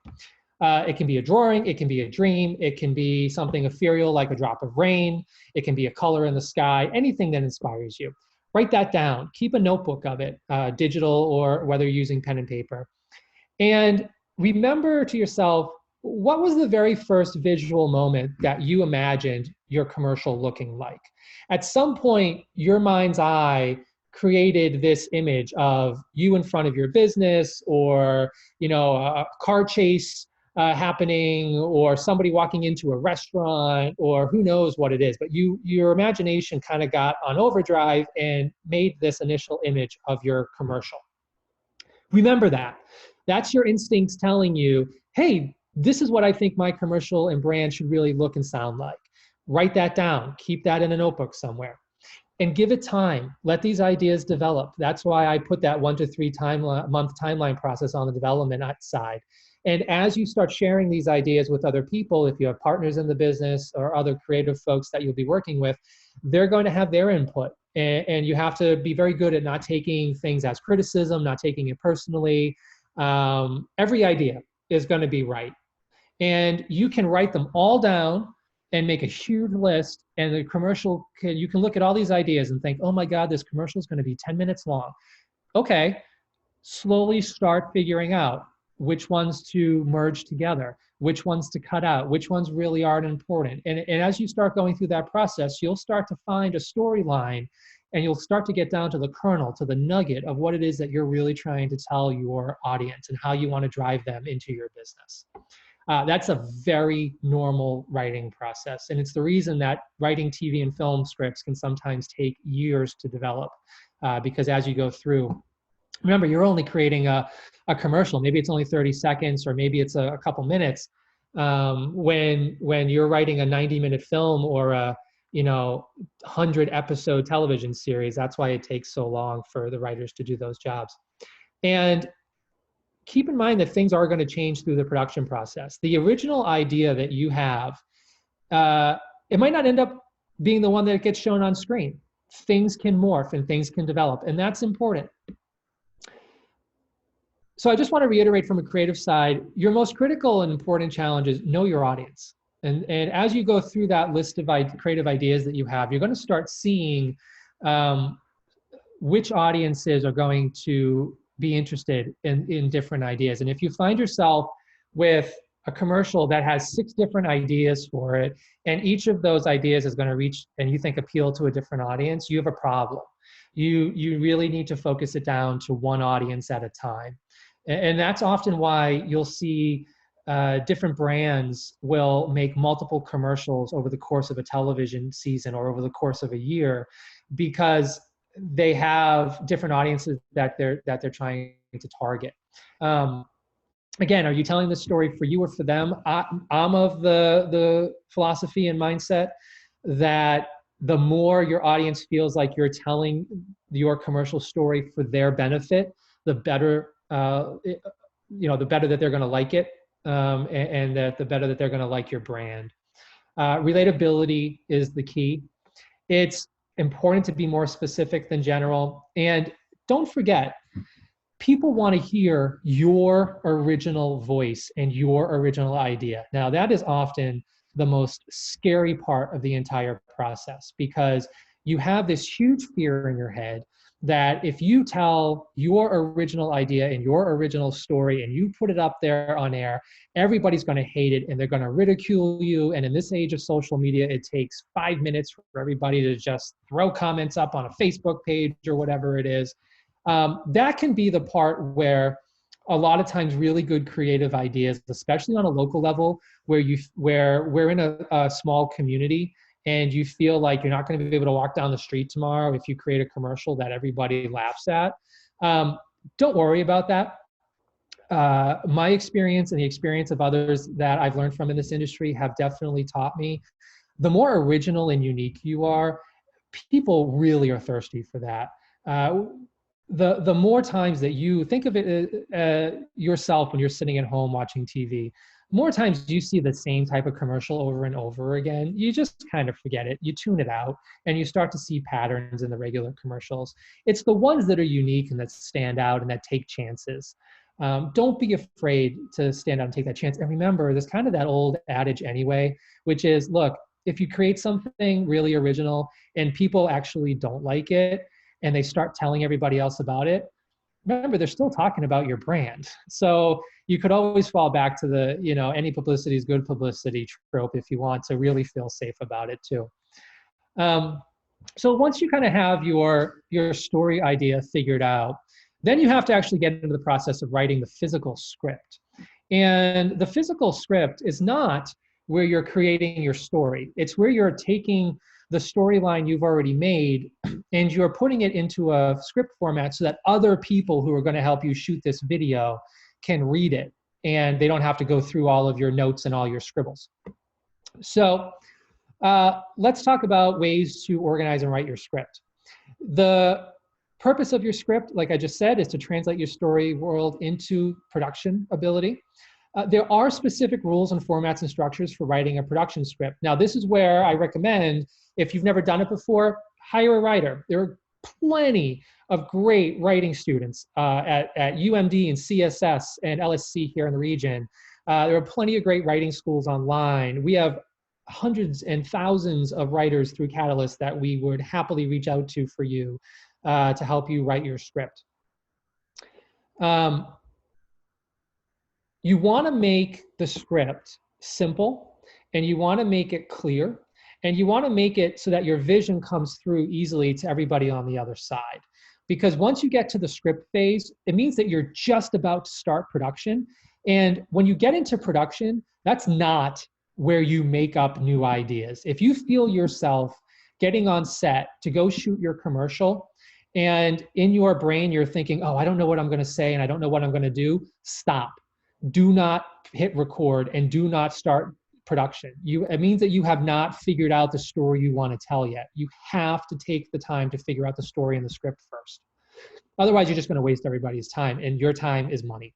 It can be a drawing, it can be a dream, it can be something ethereal like a drop of rain, it can be a color in the sky, anything that inspires you. Write that down. Keep a notebook of it, digital or whether you're using pen and paper. And remember to yourself, what was the very first visual moment that you imagined your commercial looking like? At some point, your mind's eye created this image of you in front of your business, or a car chase happening, or somebody walking into a restaurant, or who knows what it is. But your imagination kind of got on overdrive and made this initial image of your commercial. Remember that. That's your instincts telling you, hey, this is what I think my commercial and brand should really look and sound like. Write that down. Keep that in a notebook somewhere. And give it time. Let these ideas develop. That's why I put that 1 to 3 month timeline process on the development side. And as you start sharing these ideas with other people, if you have partners in the business or other creative folks that you'll be working with, they're going to have their input. And you have to be very good at not taking things as criticism, not taking it personally. Every idea is going to be right. And you can write them all down and make a huge list, and the commercial, you can look at all these ideas and think, oh my God, this commercial is going to be 10 minutes long. Okay, slowly start figuring out which ones to merge together, which ones to cut out, which ones really aren't important. And as you start going through that process, you'll start to find a storyline, and you'll start to get down to the kernel, to the nugget of what it is that you're really trying to tell your audience and how you want to drive them into your business. That's a very normal writing process. And it's the reason that writing TV and film scripts can sometimes take years to develop, because as you go through, remember, you're only creating a commercial. Maybe it's only 30 seconds, or maybe it's a couple minutes. When you're writing a 90-minute film or a 100-episode television series, that's why it takes so long for the writers to do those jobs. And keep in mind that things are going to change through the production process. The original idea that you have, it might not end up being the one that gets shown on screen. Things can morph and things can develop, and that's important. So I just want to reiterate from a creative side, your most critical and important challenge is know your audience. And as you go through that list of creative ideas that you have, you're going to start seeing which audiences are going to be interested in different ideas. And if you find yourself with a commercial that has 6 different ideas for it, and each of those ideas is going to reach and you think appeal to a different audience, you have a problem. You really need to focus it down to one audience at a time. And that's often why you'll see different brands will make multiple commercials over the course of a television season or over the course of a year, because they have different audiences that they're trying to target. Again, are you telling the story for you or for them? I'm of the philosophy and mindset that the more your audience feels like you're telling your commercial story for their benefit, the better, the better that they're going to like it, and that the better that they're going to like your brand. Relatability is the key. It's important to be more specific than general. And don't forget, people want to hear your original voice and your original idea. Now, that is often the most scary part of the entire process, because you have this huge fear in your head that if you tell your original idea and your original story and you put it up there on air, everybody's going to hate it and they're going to ridicule you. And in this age of social media, it takes 5 minutes for everybody to just throw comments up on a Facebook page or whatever it is. That can be the part where a lot of times really good creative ideas, especially on a local level, where we're in a small community, and you feel like you're not going to be able to walk down the street tomorrow if you create a commercial that everybody laughs at. Don't worry about that. My experience and the experience of others that I've learned from in this industry have definitely taught me, the more original and unique you are, people really are thirsty for that. The more times that you think of it yourself when you're sitting at home watching TV, more times you see the same type of commercial over and over again, you just kind of forget it, you tune it out, and you start to see patterns in the regular commercials. It's the ones that are unique and that stand out and that take chances. Don't be afraid to stand out and take that chance. And remember, there's kind of that old adage anyway, which is, look, if you create something really original and people actually don't like it, and they start telling everybody else about it, remember, they're still talking about your brand. So you could always fall back to the, any publicity is good publicity trope if you want to really feel safe about it too. So once you kind of have your story idea figured out, then you have to actually get into the process of writing the physical script. And the physical script is not where you're creating your story. It's where you're taking the storyline you've already made and you're putting it into a script format so that other people who are going to help you shoot this video can read it and they don't have to go through all of your notes and all your scribbles. So let's talk about ways to organize and write your script. The purpose of your script, like I just said, is to translate your story world into production ability. There are specific rules and formats and structures for writing a production script. Now, this is where I recommend, if you've never done it before, hire a writer. There are plenty of great writing students at UMD and CSS and LSC here in the region. There are plenty of great writing schools online. We have hundreds and thousands of writers through Catalyst that we would happily reach out to for you to help you write your script. You want to make the script simple, and you want to make it clear, and you want to make it so that your vision comes through easily to everybody on the other side. Because once you get to the script phase, it means that you're just about to start production, And when you get into production, that's not where you make up new ideas. If you feel yourself getting on set to go shoot your commercial, and in your brain you're thinking, oh, I don't know what I'm going to say and I don't know what I'm going to do, stop. Do not hit record and do not start production. It means that you have not figured out the story you want to tell yet. You have to take the time to figure out the story and the script first. Otherwise, you're just going to waste everybody's time, and your time is money.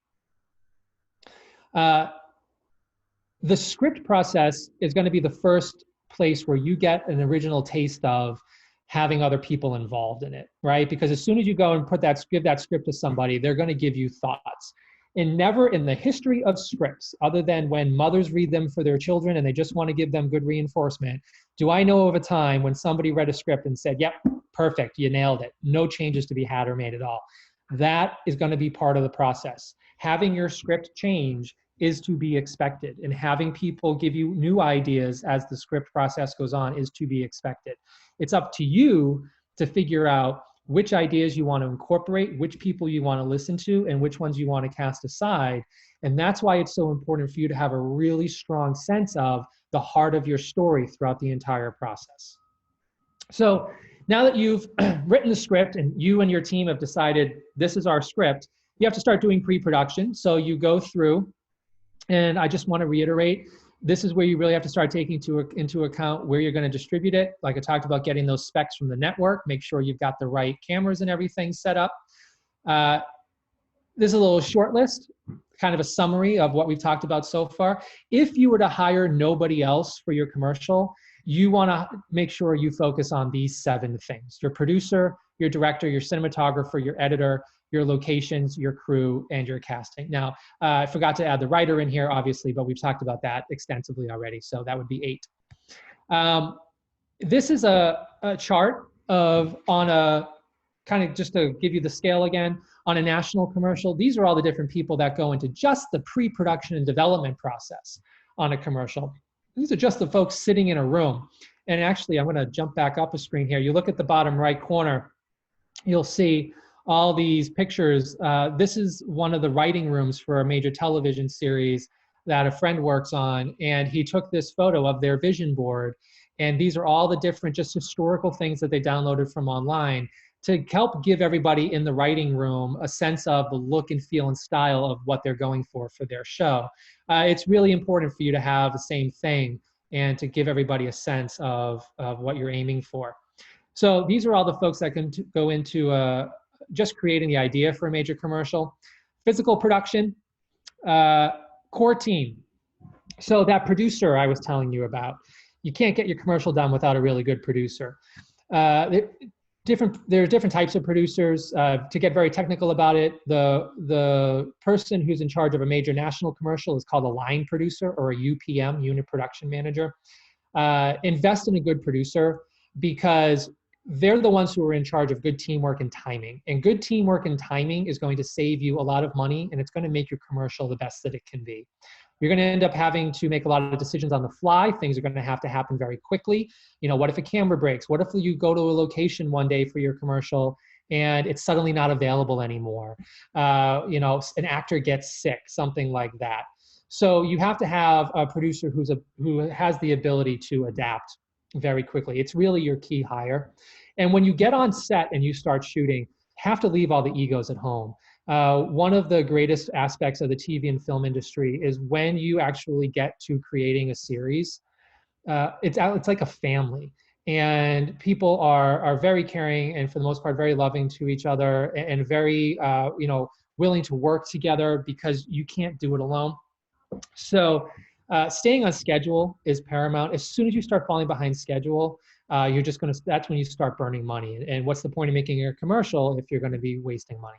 The script process is going to be the first place where you get an original taste of having other people involved in it, right? Because as soon as you go and give that script to somebody, they're going to give you thoughts. And never in the history of scripts, other than when mothers read them for their children and they just want to give them good reinforcement, do I know of a time when somebody read a script and said, yep, perfect, you nailed it. No changes to be had or made at all. That is going to be part of the process. Having your script change is to be expected, and having people give you new ideas as the script process goes on is to be expected. It's up to you to figure out which ideas you want to incorporate, which people you want to listen to, and which ones you want to cast aside. And that's why it's so important for you to have a really strong sense of the heart of your story throughout the entire process. So now that you've written the script and you and your team have decided this is our script, you have to start doing pre-production. So you go through, and I just want to reiterate, this is where you really have to start taking into account where you're going to distribute it. Like I talked about, getting those specs from the network, make sure you've got the right cameras and everything set up. This is a little short list, kind of a summary of what we've talked about so far. If you were to hire nobody else for your commercial, you want to make sure you focus on these 7 things: your producer, your director, your cinematographer, your editor, your locations, your crew, and your casting. Now, I forgot to add the writer in here, obviously, but we've talked about that extensively already, so that would be 8. This is a chart on a, kind of just to give you the scale again, on a national commercial. These are all the different people that go into just the pre-production and development process on a commercial. These are just the folks sitting in a room. And actually, I'm gonna jump back up a screen here. You look at the bottom right corner, you'll see all these pictures. This is one of the writing rooms for a major television series that a friend works on, and he took this photo of their vision board, and these are all the different just historical things that they downloaded from online to help give everybody in the writing room a sense of the look and feel and style of what they're going for their show. It's really important for you to have the same thing and to give everybody a sense of what you're aiming for. So these are all the folks that can go into just creating the idea for a major commercial. Physical production, core team. So that producer I was telling you about, you can't get your commercial done without a really good producer. There's different types of producers. To get very technical about it, the person who's in charge of a major national commercial is called a line producer, or a UPM, unit production manager. Invest in a good producer, because they're the ones who are in charge of good teamwork and timing. And good teamwork and timing is going to save you a lot of money, and it's going to make your commercial the best that it can be. You're going to end up having to make a lot of decisions on the fly. Things are going to have to happen very quickly. You know, what if a camera breaks? What if you go to a location one day for your commercial and it's suddenly not available anymore? You know, an actor gets sick, something like that. So you have to have a producer who has the ability to adapt very quickly. It's really your key hire. And when you get on set and you start shooting, have to leave all the egos at home. One of the greatest aspects of the TV and film industry is when you actually get to creating a series, it's like a family. And people are very caring and, for the most part, very loving to each other, and very you know, willing to work together, because you can't do it alone. So staying on schedule is paramount. As soon as you start falling behind schedule, that's when you start burning money. And what's the point of making a commercial if you're going to be wasting money?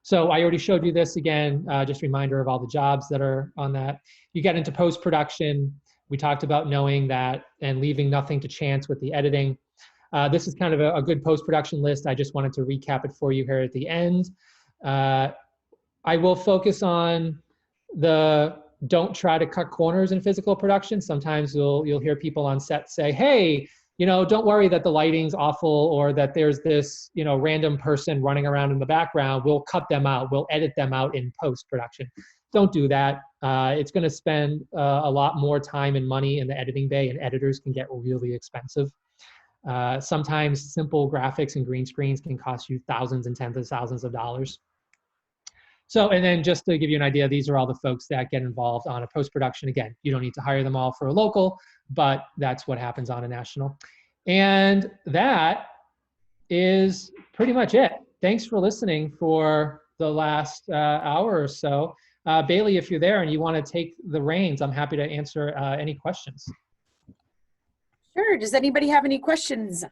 So I already showed you this again, just a reminder of all the jobs that are on that. You get into post-production. We talked about knowing that and leaving nothing to chance with the editing. This is kind of a good post-production list. I just wanted to recap it for you here at the end. I will focus on don't try to cut corners in physical production. Sometimes you'll hear people on set say, hey, don't worry that the lighting's awful or that there's this, random person running around in the background. We'll cut them out. We'll edit them out in post-production. Don't do that. It's going to spend a lot more time and money in the editing bay, and editors can get really expensive. Sometimes simple graphics and green screens can cost you thousands and tens of thousands of dollars. So, and then just to give you an idea, these are all the folks that get involved on a post-production. Again, you don't need to hire them all for a local, but that's what happens on a national. And that is pretty much it. Thanks for listening for the last hour or so. Bailey, if you're there and you want to take the reins, I'm happy to answer any questions. Sure. Does anybody have any questions?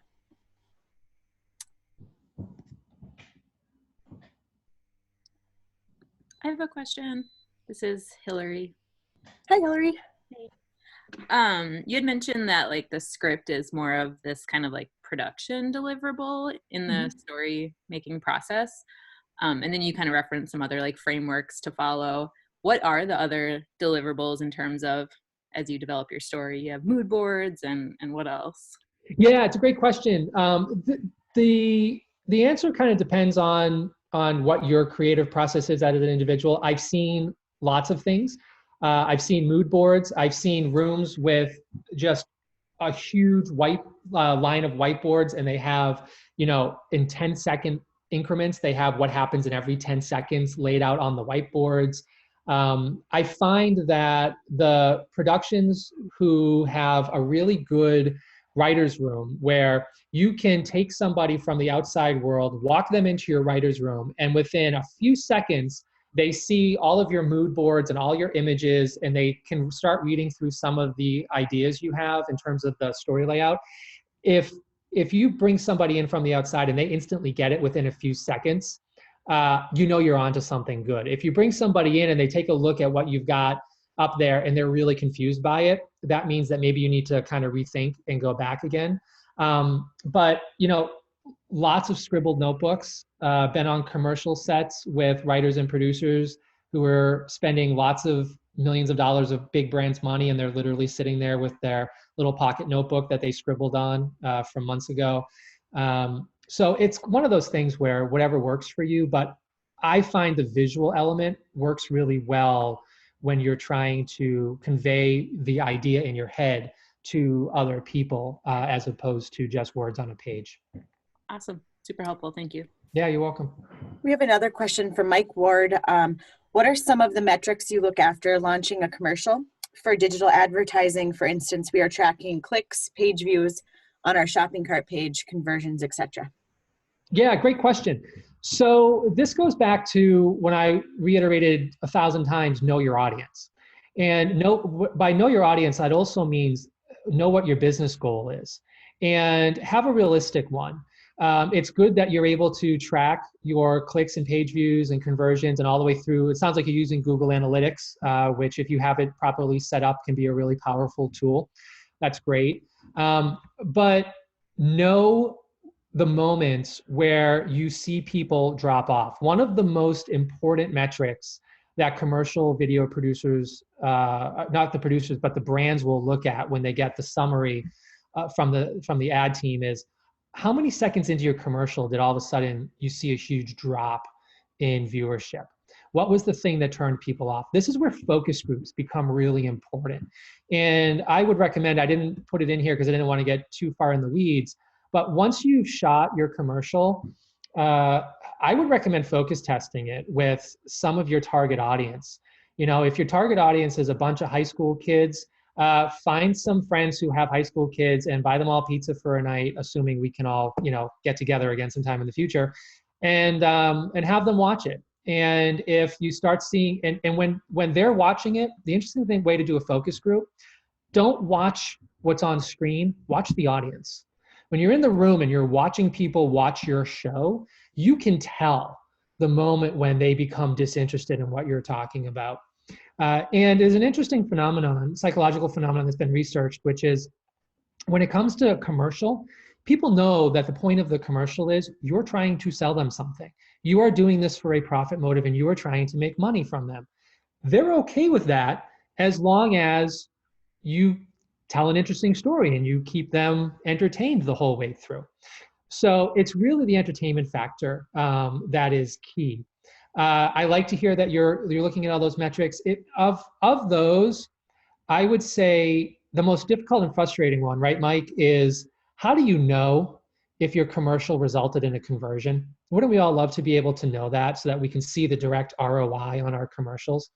I have a question. This is Hillary. Hi, Hillary. You had mentioned that like the script is more of this kind of like production deliverable in the story making process. And then you kind of referenced some other like frameworks to follow. What are the other deliverables in terms of, as you develop your story, you have mood boards and what else? Yeah, it's a great question. The answer kind of depends on what your creative process is as an individual. I've seen lots of things. I've seen mood boards. I've seen rooms with just a huge white line of whiteboards, and they have, in 10-second increments, they have what happens in every 10 seconds laid out on the whiteboards. I find that the productions who have a really good writer's room where you can take somebody from the outside world, walk them into your writer's room, and within a few seconds, they see all of your mood boards and all your images, and they can start reading through some of the ideas you have in terms of the story layout. If you bring somebody in from the outside and they instantly get it within a few seconds, you're onto something good. If you bring somebody in and they take a look at what you've got up there and they're really confused by it, that means that maybe you need to kind of rethink and go back again. But lots of scribbled notebooks, been on commercial sets with writers and producers who are spending lots of millions of dollars of big brands' money, and they're literally sitting there with their little pocket notebook that they scribbled on from months ago. So it's one of those things where whatever works for you, but I find the visual element works really well when you're trying to convey the idea in your head to other people as opposed to just words on a page. Awesome. Super helpful. Thank you. Yeah, you're welcome. We have another question from Mike Ward. What are some of the metrics you look after launching a commercial? For digital advertising, for instance, we are tracking clicks, page views on our shopping cart page, conversions, etc. Yeah, great question. So this goes back to when I reiterated 1,000 times, know your audience. And by know your audience, that also means know what your business goal is and have a realistic one. It's good that you're able to track your clicks and page views and conversions and all the way through. It sounds like you're using Google Analytics, which if you have it properly set up can be a really powerful tool. That's great. But know the moments where you see people drop off. One of the most important metrics that commercial video producers, not the producers, but the brands will look at when they get the summary from the ad team is, how many seconds into your commercial did all of a sudden you see a huge drop in viewership? What was the thing that turned people off? This is where focus groups become really important. And I would recommend, I didn't put it in here because I didn't want to get too far in the weeds, but once you've shot your commercial, I would recommend focus testing it with some of your target audience. If your target audience is a bunch of high school kids, find some friends who have high school kids and buy them all pizza for a night, assuming we can all, get together again sometime in the future, and have them watch it. And if you start seeing, and when they're watching it, the interesting way to do a focus group, don't watch what's on screen, watch the audience. When you're in the room and you're watching people watch your show, you can tell the moment when they become disinterested in what you're talking about. And there's an interesting phenomenon, psychological phenomenon that's been researched, which is when it comes to a commercial, people know that the point of the commercial is you're trying to sell them something. You are doing this for a profit motive and you are trying to make money from them. They're okay with that as long as you tell an interesting story and you keep them entertained the whole way through. So it's really the entertainment factor that is key. I like to hear that you're looking at all those metrics. Of those, I would say the most difficult and frustrating one, right, Mike, is how do you know if your commercial resulted in a conversion? Wouldn't we all love to be able to know that so that we can see the direct ROI on our commercials?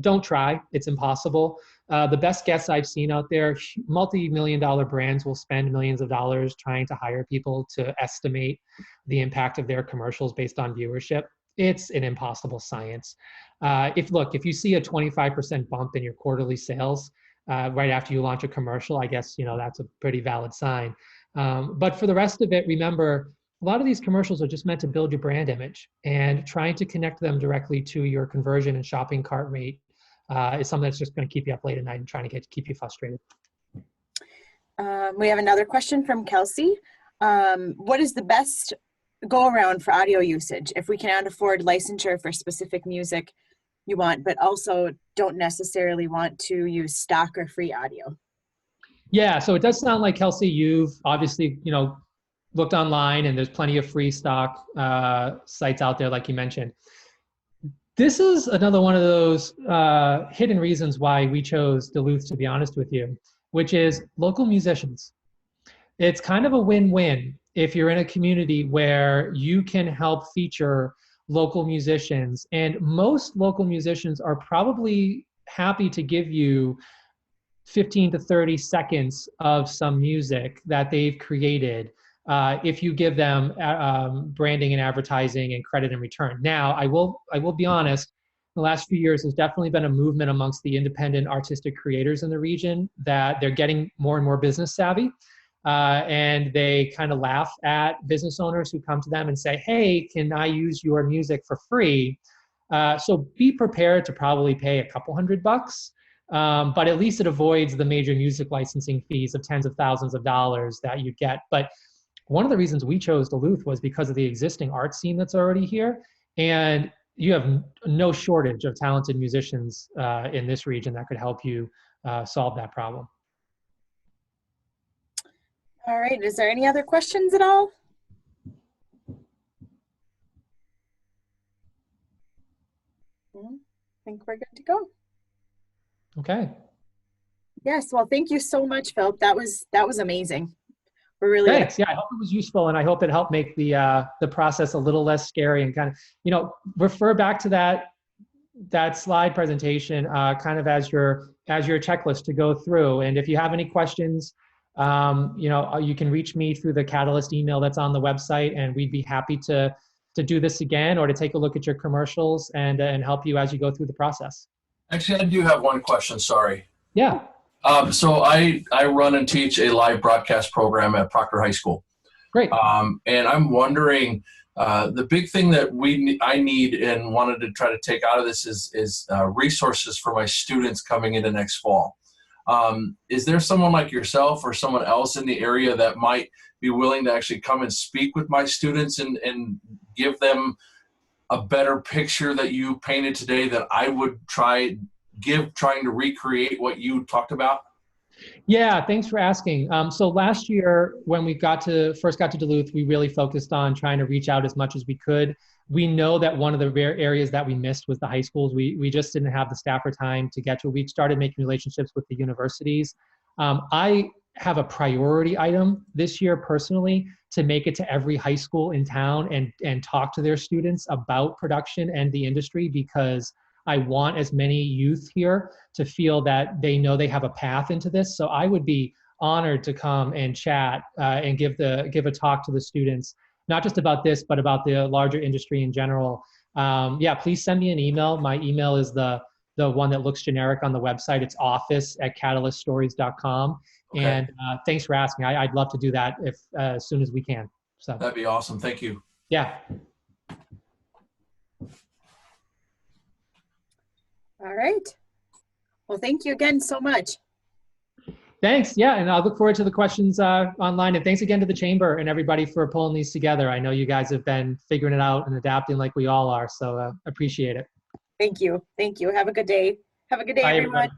Don't try, it's impossible. The best guess I've seen out there, multi-million-dollar brands will spend millions of dollars trying to hire people to estimate the impact of their commercials based on viewership. It's an impossible science. If you see a 25% bump in your quarterly sales right after you launch a commercial, I guess, that's a pretty valid sign. But for the rest of it, remember, a lot of these commercials are just meant to build your brand image, and trying to connect them directly to your conversion and shopping cart rate is something that's just going to keep you up late at night and trying to keep you frustrated. We have another question from Kelsey. What is the best go around for audio usage if we cannot afford licensure for specific music you want, but also don't necessarily want to use stock or free audio? Yeah, so it does sound like, Kelsey, you've obviously, looked online and there's plenty of free stock sites out there, like you mentioned. This is another one of those hidden reasons why we chose Duluth, to be honest with you, which is local musicians. It's kind of a win-win if you're in a community where you can help feature local musicians, and most local musicians are probably happy to give you 15 to 30 seconds of some music that they've created if you give them branding and advertising and credit in return. Now, I will be honest, the last few years there's definitely been a movement amongst the independent artistic creators in the region that they're getting more and more business savvy. And they kind of laugh at business owners who come to them and say, hey, can I use your music for free? So be prepared to probably pay a couple $100, but at least it avoids the major music licensing fees of tens of thousands of dollars that you get. But one of the reasons we chose Duluth was because of the existing art scene that's already here. And you have no shortage of talented musicians in this region that could help you solve that problem. All right, is there any other questions at all? I think we're good to go. Okay. Yes, well, thank you so much, Phil. That was amazing. We're really Thanks. Yeah, I hope it was useful, and I hope it helped make the process a little less scary, and kind of, refer back to that slide presentation kind of as your checklist to go through. And if you have any questions, you can reach me through the Catalyst email that's on the website, and we'd be happy to do this again or to take a look at your commercials and help you as you go through the process. Actually, I do have one question, sorry. Yeah. So I run and teach a live broadcast program at Proctor High School. Great. And I'm wondering, the big thing that I need and wanted to try to take out of this is resources for my students coming into next fall. Is there someone like yourself or someone else in the area that might be willing to actually come and speak with my students and give them a better picture that you painted today that I would trying to recreate what you talked about? Yeah, thanks for asking. So last year, when we first got to Duluth, we really focused on trying to reach out as much as we could. We know that one of the rare areas that we missed was the high schools. We just didn't have the staff or time to get to. We started making relationships with the universities. I have a priority item this year personally to make it to every high school in town and talk to their students about production and the industry, because I want as many youth here to feel that they know they have a path into this. So I would be honored to come and chat and give a talk to the students, not just about this, but about the larger industry in general. Yeah, please send me an email. My email is the one that looks generic on the website. It's office@catalyststories.com. Okay. And thanks for asking. I'd love to do that as soon as we can. So that'd be awesome. Thank you. Yeah. All right. Well, thank you again so much. Thanks. Yeah, and I'll look forward to the questions online. And thanks again to the Chamber and everybody for pulling these together. I know you guys have been figuring it out and adapting like we all are, so appreciate it. Thank you. Thank you. Have a good day. Have a good day, Bye, everyone. everybody.